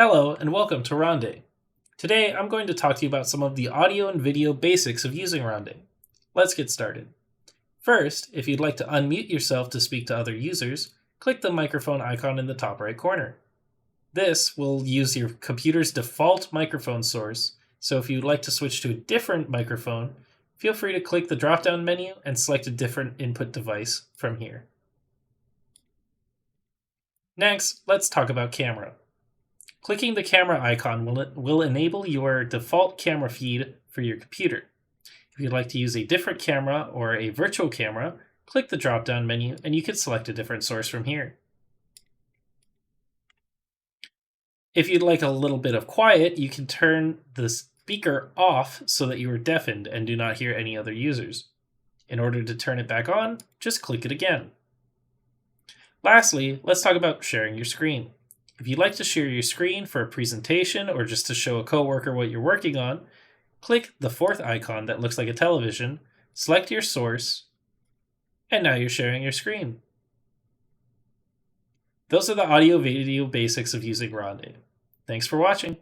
Hello and welcome to Ronday. Today I'm going to talk to you about some of the audio and video basics of using Ronday. Let's get started. First, if you'd like to unmute yourself to speak to other users, click the microphone icon in the top right corner. This will use your computer's default microphone source, so if you'd like to switch to a different microphone, feel free to click the drop-down menu and select a different input device from here. Next, let's talk about camera. Clicking the camera icon will enable your default camera feed for your computer. If you'd like to use a different camera or a virtual camera, click the drop-down menu and you can select a different source from here. If you'd like a little bit of quiet, you can turn the speaker off so that you are deafened and do not hear any other users. In order to turn it back on, just click it again. Lastly, let's talk about sharing your screen. If you'd like to share your screen for a presentation or just to show a coworker what you're working on, click the fourth icon that looks like a television, select your source, and now you're sharing your screen. Those are the audio-video basics of using Ronday. Thanks for watching.